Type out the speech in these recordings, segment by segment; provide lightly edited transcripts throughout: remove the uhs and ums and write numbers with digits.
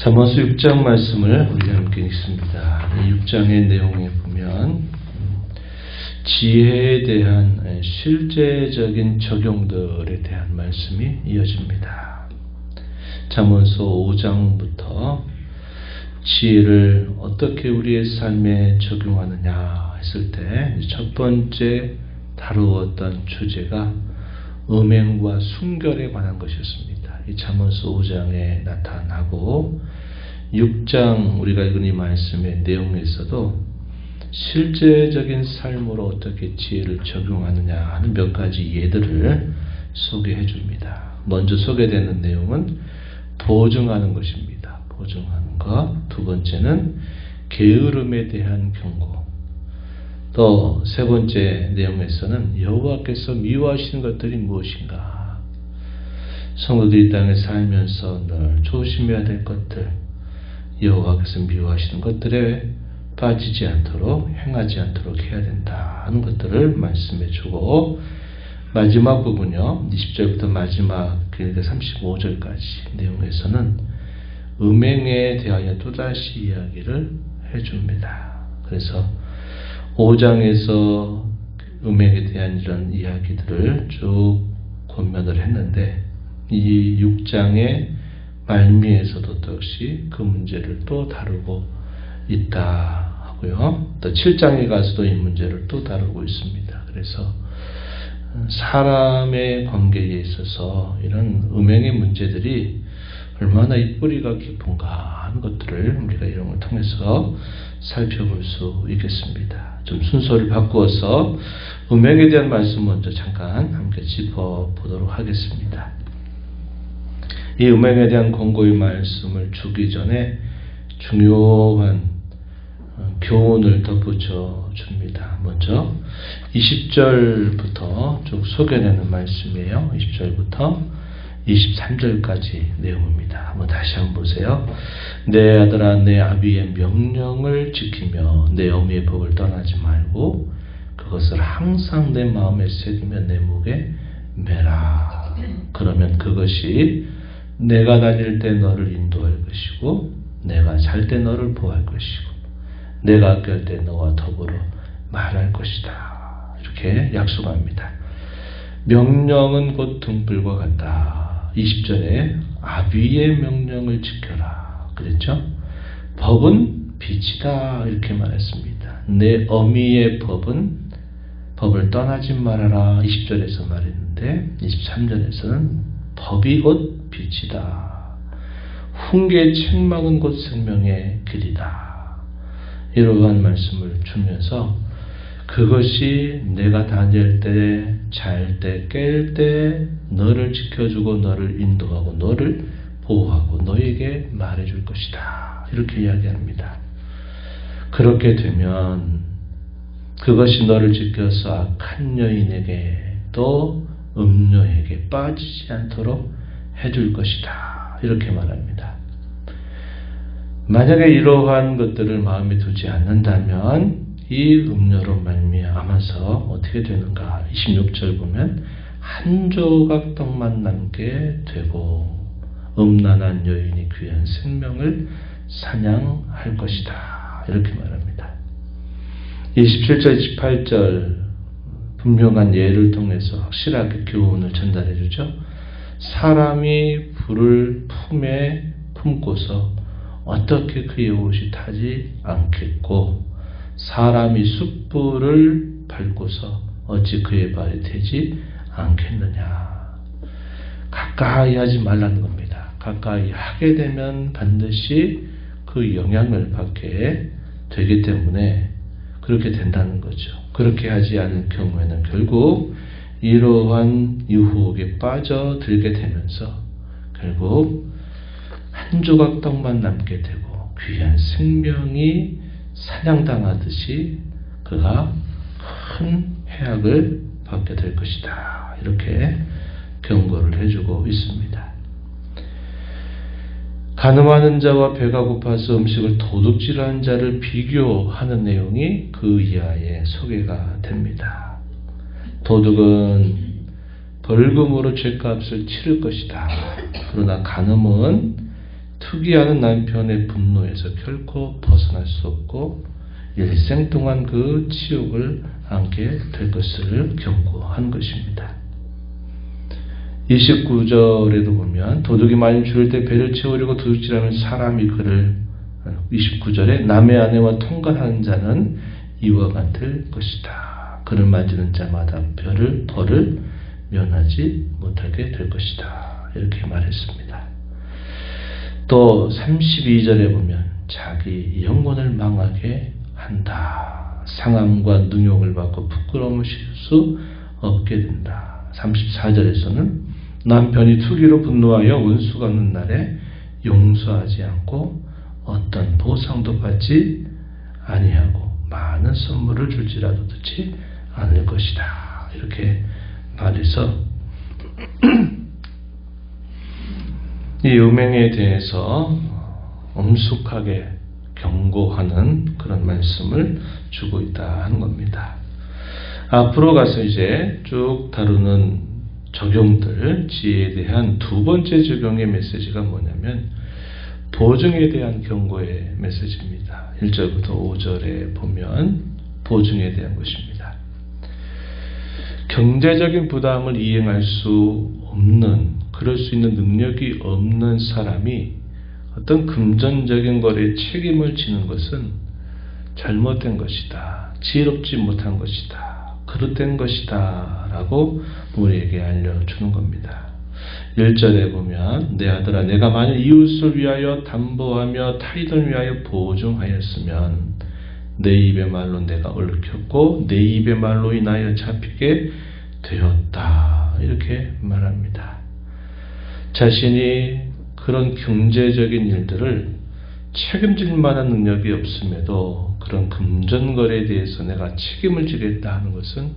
잠언서 6장 말씀을 우리 함께 읽습니다. 이 6장의 내용에 보면 지혜에 대한 실제적인 적용들에 대한 말씀이 이어집니다. 잠언서 5장부터 지혜를 어떻게 우리의 삶에 적용하느냐 했을 때 첫 번째 다루었던 주제가 음행과 순결에 관한 것이었습니다. 이 잠언서 5장에 나타나고 6장 우리가 읽은 이 말씀의 내용에서도 실제적인 삶으로 어떻게 지혜를 적용하느냐 하는 몇 가지 예들을 소개해 줍니다. 먼저 소개되는 내용은 보증하는 것입니다. 보증하는 것. 두 번째는 게으름에 대한 경고. 또 세 번째 내용에서는 여호와께서 미워하시는 것들이 무엇인가. 성도들이 이 땅에 살면서 늘 조심해야 될 것들, 여호와께서 미워하시는 것들에 빠지지 않도록, 행하지 않도록 해야 된다 하는 것들을 말씀해 주고, 마지막 부분요, 20절부터 마지막 길게 35절까지 내용에서는 음행에 대하여 또다시 이야기를 해줍니다. 그래서 5장에서 음행에 대한 이런 이야기들을 쭉 권면을 했는데, 이 6장의 말미에서도 역시 그 문제를 또 다루고 있다 하고요. 또 7장에 가서도 이 문제를 또 다루고 있습니다. 그래서 사람의 관계에 있어서 이런 음행의 문제들이 얼마나 이 뿌리가 깊은가 하는 것들을 우리가 이런 걸 통해서 살펴볼 수 있겠습니다. 좀 순서를 바꾸어서 음행에 대한 말씀 먼저 잠깐 함께 짚어보도록 하겠습니다. 이 음행에 대한 권고의 말씀을 주기 전에 중요한 교훈을 덧붙여 줍니다. 먼저 20절부터 쭉 소개되는 말씀이에요. 20절부터 23절까지 내용입니다. 한번 다시 한번 보세요. 내 아들아, 내 아비의 명령을 지키며 내 어미의 법을 떠나지 말고 그것을 항상 내 마음에 새기며 내 목에 매라. 그러면 그것이 내가 다닐 때 너를 인도할 것이고 내가 잘 때 너를 보호할 것이고 내가 학교할 때 너와 더불어 말할 것이다. 이렇게 약속합니다. 명령은 곧 등불과 같다. 20절에 아비의 명령을 지켜라 그랬죠? 법은 빛이다 이렇게 말했습니다. 내 어미의 법을 떠나지 말아라 20절에서 말했는데 23절에서는 법이 곧 빛이다. 훈계의 책망은 곧 생명의 길이다. 이러한 말씀을 주면서 그것이 내가 다닐 때, 잘 때, 깰 때 너를 지켜주고 너를 인도하고 너를 보호하고 너에게 말해줄 것이다. 이렇게 이야기합니다. 그렇게 되면 그것이 너를 지켜서 악한 여인에게 또 음녀에게 빠지지 않도록 해줄 것이다. 이렇게 말합니다. 만약에 이러한 것들을 마음에 두지 않는다면 이 음료로 말미암아서 어떻게 되는가? 26절 보면 한 조각 떡만 남게 되고 음란한 여인이 귀한 생명을 사냥할 것이다. 이렇게 말합니다. 27절, 28절 분명한 예를 통해서 확실하게 교훈을 전달해 주죠. 사람이 불을 품에 품고서 어떻게 그의 옷이 타지 않겠고 사람이 숯불을 밟고서 어찌 그의 발이 되지 않겠느냐. 가까이 하지 말라는 겁니다. 가까이 하게 되면 반드시 그 영향을 받게 되기 때문에 그렇게 된다는 거죠. 그렇게 하지 않을 경우에는 결국 이러한 유혹에 빠져들게 되면서 결국 한 조각 떡만 남게 되고 귀한 생명이 사냥당하듯이 그가 큰 해악을 받게 될 것이다. 이렇게 경고를 해주고 있습니다. 간음하는 자와 배가 고파서 음식을 도둑질하는 자를 비교하는 내용이 그 이하에 소개가 됩니다. 도둑은 벌금으로 죗값을 치를 것이다. 그러나 간음은 투기하는 남편의 분노에서 결코 벗어날 수 없고 일생 동안 그 치욕을 안게 될 것을 경고한 것입니다. 29절에도 보면 도둑이 많이 줄일 때 배를 채우려고 도둑질하면 사람이 그를 29절에 남의 아내와 통관하는 자는 이와 같을 것이다. 그를 맞이는 자마다 벌을 면하지 못하게 될 것이다. 이렇게 말했습니다. 또 32절에 보면 자기 영혼을 망하게 한다. 상함과 능욕을 받고 부끄러움을 실 수 없게 된다. 34절에서는 남편이 투기로 분노하여 원수 갚는 날에 용서하지 않고 어떤 보상도 받지 아니하고 많은 선물을 줄지라도 듣지 않을 것이다. 이렇게 말해서 이 음행에 대해서 엄숙하게 경고하는 그런 말씀을 주고 있다 하는 겁니다. 앞으로 가서 이제 쭉 다루는 적용들, 지혜에 대한 두 번째 적용의 메시지가 뭐냐면 보증에 대한 경고의 메시지입니다. 1절부터 5절에 보면 보증에 대한 것입니다. 경제적인 부담을 이행할 수 없는, 그럴 수 있는 능력이 없는 사람이 어떤 금전적인 거래에 책임을 지는 것은 잘못된 것이다. 지혜롭지 못한 것이다. 그릇된 것이다. 라고 우리에게 알려주는 겁니다. 1절에 보면 내 아들아 내가 만일 이웃을 위하여 담보하며 타인을 위하여 보증하였으면 내 입의 말로 내가 얽혔고 내 입의 말로 인하여 잡히게 되었다. 이렇게 말합니다. 자신이 그런 경제적인 일들을 책임질 만한 능력이 없음에도 그런 금전거래에 대해서 내가 책임을 지겠다 하는 것은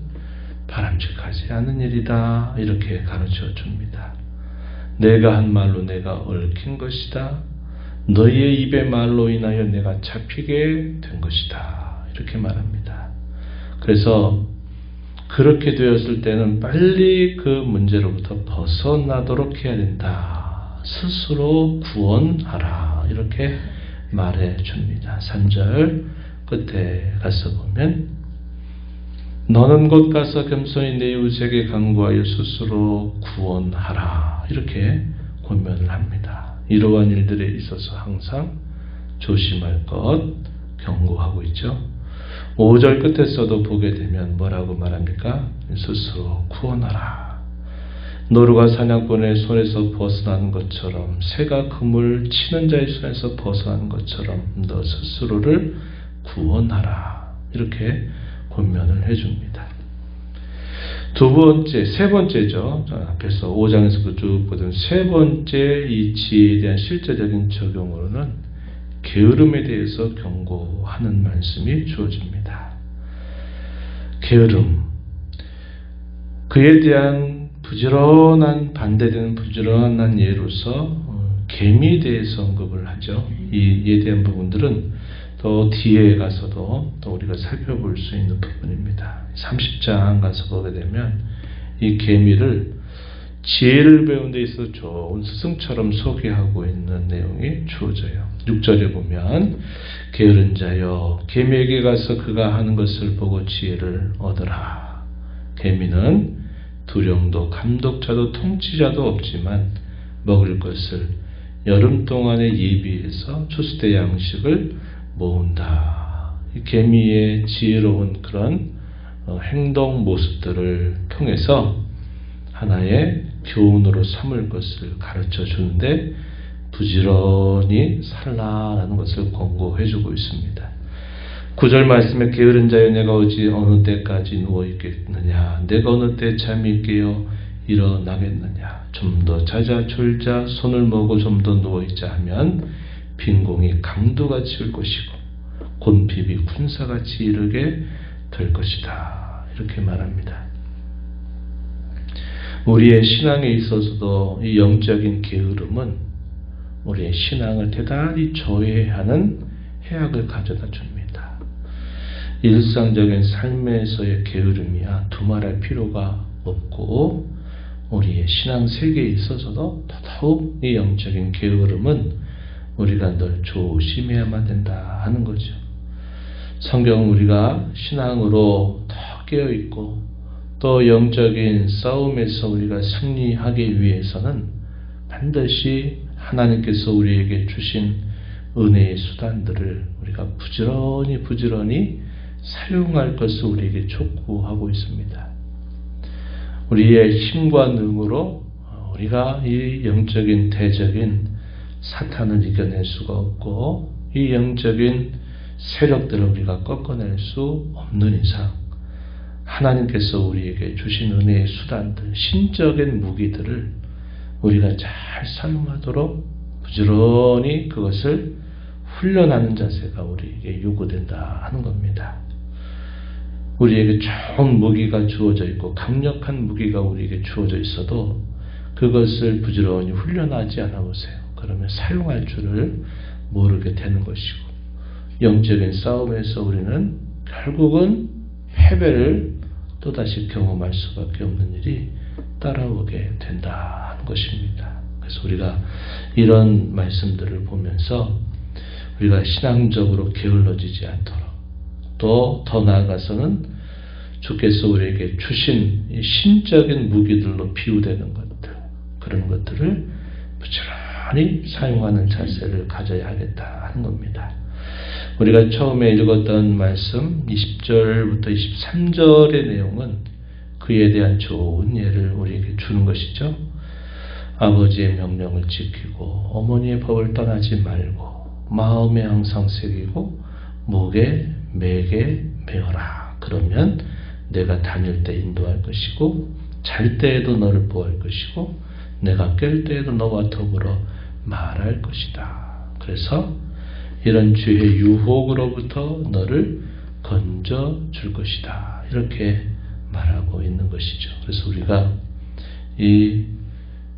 바람직하지 않은 일이다. 이렇게 가르쳐 줍니다. 내가 한 말로 내가 얽힌 것이다. 너희의 입의 말로 인하여 내가 잡히게 된 것이다. 이렇게 말합니다. 그래서 그렇게 되었을 때는 빨리 그 문제로부터 벗어나도록 해야 된다. 스스로 구원하라. 이렇게 말해 줍니다. 3절 끝에 가서 보면 너는 곧 가서 겸손히 내 이웃에게 간구하여 스스로 구원하라. 이렇게 권면을 합니다. 이러한 일들에 있어서 항상 조심할 것 경고하고 있죠. 5절 끝에서도 보게 되면 뭐라고 말합니까? 스스로 구원하라. 노루가 사냥꾼의 손에서 벗어나는 것처럼 새가 그물 치는 자의 손에서 벗어나는 것처럼 너 스스로를 구원하라. 이렇게 권면을 해줍니다. 세 번째죠. 앞에서 5장에서도 쭉 보던 세 번째 이 지혜에 대한 실제적인 적용으로는 게으름에 대해서 경고하는 말씀이 주어집니다. 게으름. 그에 대한 반대되는 부지런한 예로서 개미에 대해서 언급을 하죠. 이에 대한 부분들은 더 뒤에 가서도 또 우리가 살펴볼 수 있는 부분입니다. 30장 가서 보게 되면 이 개미를 지혜를 배우는 데 있어서 좋은 스승처럼 소개하고 있는 내용이 주어져요. 6절에 보면 게으른 자여 개미에게 가서 그가 하는 것을 보고 지혜를 얻으라. 개미는 두령도 감독자도 통치자도 없지만 먹을 것을 여름 동안에 예비해서 추수 때 양식을 모은다. 이 개미의 지혜로운 그런 행동 모습들을 통해서 하나의 교훈으로 삼을 것을 가르쳐 주는데 부지런히 살라라는 것을 권고해 주고 있습니다. 9절 말씀에 게으른 자여 내가 어느 때까지 누워 있겠느냐 내가 어느 때 잠이 깨어 일어나겠느냐 좀 더 자자 졸자 손을 모으고 좀 더 누워 있자 하면 빈공이 강도같이 올 것이고 곤핍이 군사같이 이르게 될 것이다. 이렇게 말합니다. 우리의 신앙에 있어서도 이 영적인 게으름은 우리의 신앙을 대단히 저해하는 해악을 가져다 줍니다. 일상적인 삶에서의 게으름이야 두말할 필요가 없고 우리의 신앙 세계에 있어서도 더더욱 이 영적인 게으름은 우리가 늘 조심해야만 된다 하는 거죠. 성경은 우리가 신앙으로 더 깨어있고 또 영적인 싸움에서 우리가 승리하기 위해서는 반드시 하나님께서 우리에게 주신 은혜의 수단들을 우리가 부지런히 사용할 것을 우리에게 촉구하고 있습니다. 우리의 힘과 능으로 우리가 이 영적인 대적인 사탄을 이겨낼 수가 없고 이 영적인 세력들을 우리가 꺾어낼 수 없는 이상 하나님께서 우리에게 주신 은혜의 수단들, 신적인 무기들을 우리가 잘 사용하도록 부지런히 그것을 훈련하는 자세가 우리에게 요구된다 하는 겁니다. 우리에게 좋은 무기가 주어져 있고 강력한 무기가 우리에게 주어져 있어도 그것을 부지런히 훈련하지 않아 보세요. 그러면 사용할 줄을 모르게 되는 것이고 영적인 싸움에서 우리는 결국은 패배를 또다시 경험할 수밖에 없는 일이 따라오게 된다 하는 것입니다. 그래서 우리가 이런 말씀들을 보면서 우리가 신앙적으로 게을러지지 않도록 또 더 나아가서는 주께서 우리에게 주신 이 신적인 무기들로 비유되는 것들 그런 것들을 부지런히 사용하는 자세를 가져야 하겠다 하는 겁니다. 우리가 처음에 읽었던 말씀 20절부터 23절의 내용은 그에 대한 좋은 예를 우리에게 주는 것이죠. 아버지의 명령을 지키고 어머니의 법을 떠나지 말고 마음에 항상 새기고 목에 매게 메어라. 그러면 내가 다닐 때 인도할 것이고 잘 때에도 너를 보호할 것이고 내가 깰 때에도 너와 더불어 말할 것이다. 그래서 이런 주의 유혹으로부터 너를 건져 줄 것이다. 이렇게 말하고 있는 것이죠. 그래서 우리가 이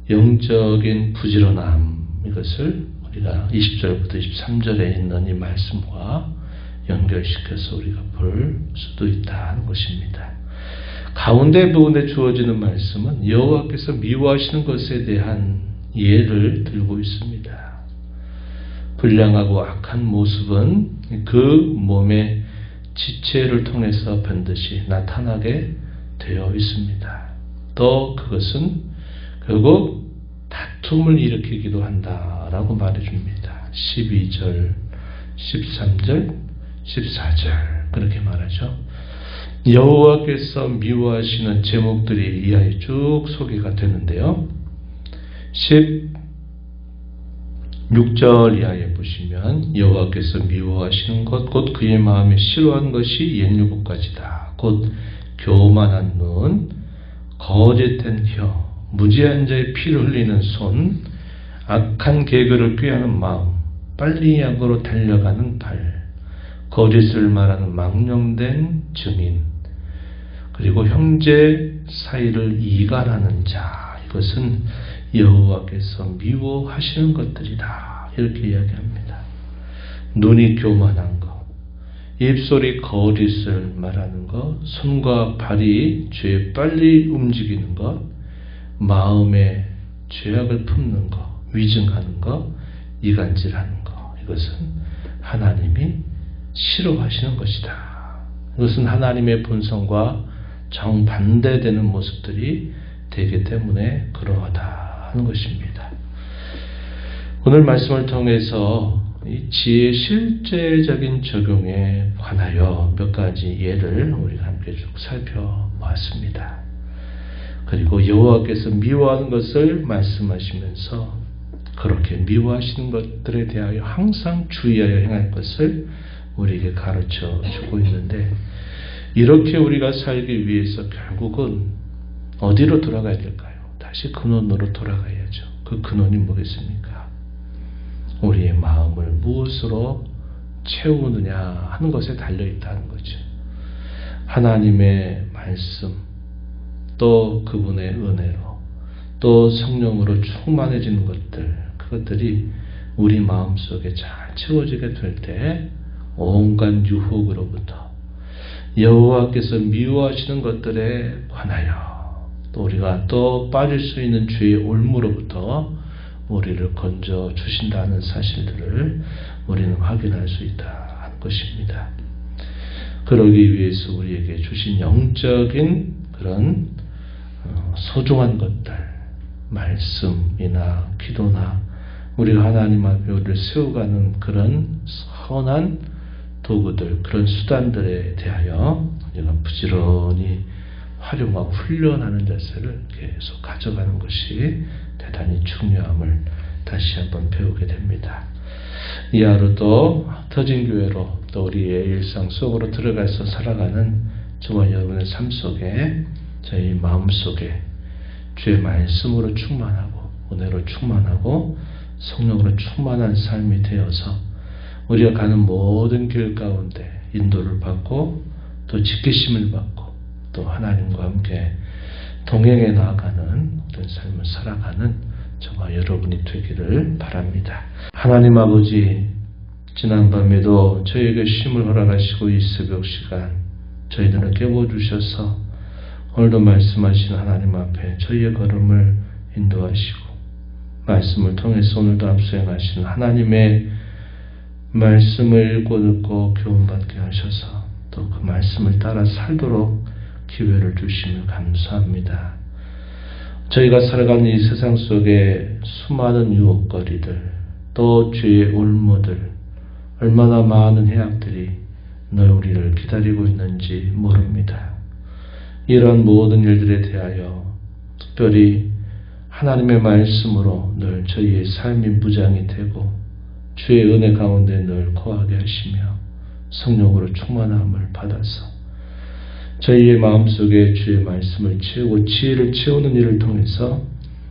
영적인 부지런함 이것을 우리가 20절부터 23절에 있는 이 말씀과 연결시켜서 우리가 볼 수도 있다 하는 것입니다. 가운데 부분에 주어지는 말씀은 여호와께서 미워하시는 것에 대한 예를 들고 있습니다. 불량하고 악한 모습은 그 몸의 지체를 통해서 반드시 나타나게 되어 있습니다. 또 그것은 결국 다툼을 일으키기도 한다라고 말해줍니다. 12절, 13절, 14절 그렇게 말하죠. 여호와께서 미워하시는 제목들이 이하에 쭉 소개가 되는데요. 16절 이하에 보시면 여호와께서 미워하시는 것 곧 그의 마음에 싫어하는 것이 옛요구까지다. 곧 교만한 눈, 거짓된 혀, 무지한 자의 피를 흘리는 손, 악한 개그를 꾀하는 마음, 빨리 악으로 달려가는 발, 거짓을 말하는 망령된 증인, 그리고 형제 사이를 이간하는 자, 이것은 여호와께서 미워하시는 것들이다. 이렇게 이야기합니다. 눈이 교만한 것, 입술이 거짓을 말하는 것, 손과 발이 죄에 빨리 움직이는 것, 마음에 죄악을 품는 것, 위증하는 것, 이간질하는 것, 이것은 하나님이 싫어하시는 것이다. 이것은 하나님의 본성과 정반대되는 모습들이 되기 때문에 그러하다 하는 것입니다. 오늘 말씀을 통해서 이 지혜의 실제적인 적용에 관하여 몇 가지 예를 우리가 함께 쭉 살펴보았습니다. 그리고 여호와께서 미워하는 것을 말씀하시면서 그렇게 미워하시는 것들에 대하여 항상 주의하여 행할 것을 우리에게 가르쳐 주고 있는데, 이렇게 우리가 살기 위해서 결국은 어디로 돌아가야 될까요? 다시 근원으로 돌아가야죠. 그 근원이 뭐겠습니까? 우리의 마음을 무엇으로 채우느냐 하는 것에 달려있다는 거죠. 하나님의 말씀, 또 그분의 은혜로, 또 성령으로 충만해지는 것들, 그것들이 우리 마음속에 잘 채워지게 될 때 온갖 유혹으로부터 여호와께서 미워하시는 것들에 관하여 또 우리가 또 빠질 수 있는 죄의 올무로부터 우리를 건져 주신다는 사실들을 우리는 확인할 수 있다 하는 것입니다. 그러기 위해서 우리에게 주신 영적인 그런 소중한 것들, 말씀이나 기도나 우리가 하나님 앞에 우리를 세워가는 그런 선한 도구들, 그런 수단들에 대하여 우리가 부지런히 활용하고 훈련하는 자세를 계속 가져가는 것이 대단히 중요함을 다시 한번 배우게 됩니다. 이 하루도 터진교회로 또 우리의 일상 속으로 들어가서 살아가는 저와 여러분의 삶 속에 저희 마음 속에 주의 말씀으로 충만하고 은혜로 충만하고 성령으로 충만한 삶이 되어서 우리가 가는 모든 길 가운데 인도를 받고 또 지키심을 받고 또 하나님과 함께 동행해 나아가는 어떤 삶을 살아가는 저와 여러분이 되기를 바랍니다. 하나님 아버지, 지난밤에도 저희에게 쉼을 허락하시고 이 새벽 시간 저희들을 깨워주셔서 오늘도 말씀하신 하나님 앞에 저희의 걸음을 인도하시고 말씀을 통해서 오늘도 앞서행하신 하나님의 말씀을 읽고 듣고 교훈받게 하셔서 또 그 말씀을 따라 살도록 기회를 주시며 감사합니다. 저희가 살아가는 이 세상 속에 수많은 유혹거리들 또 죄의 올무들 얼마나 많은 해악들이 늘 우리를 기다리고 있는지 모릅니다. 이런 모든 일들에 대하여 특별히 하나님의 말씀으로 늘 저희의 삶이 무장이 되고 주의 은혜 가운데 늘 거하게 하시며 성령으로 충만함을 받아서 저희의 마음속에 주의 말씀을 채우고 지혜를 채우는 일을 통해서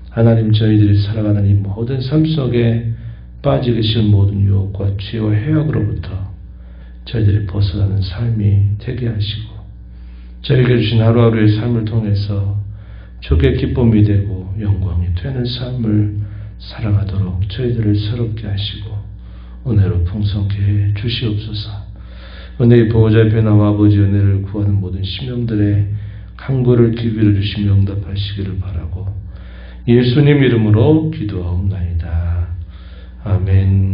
하나님 저희들이 살아가는 이 모든 삶 속에 빠지게 신 모든 유혹과 죄와 해악으로부터 저희들이 벗어나는 삶이 되게 하시고 저에게 주신 하루하루의 삶을 통해서 주의 기쁨이 되고 영광이 되는 삶을 살아가도록 저희들을 새롭게 하시고 은혜로 풍성케 해 주시옵소서. 은혜의 보호자 앞에 나와 아버지 은혜를 구하는 모든 심령들의 간구를 기회를 주시며 응답하시기를 바라고 예수님 이름으로 기도하옵나이다. 아멘.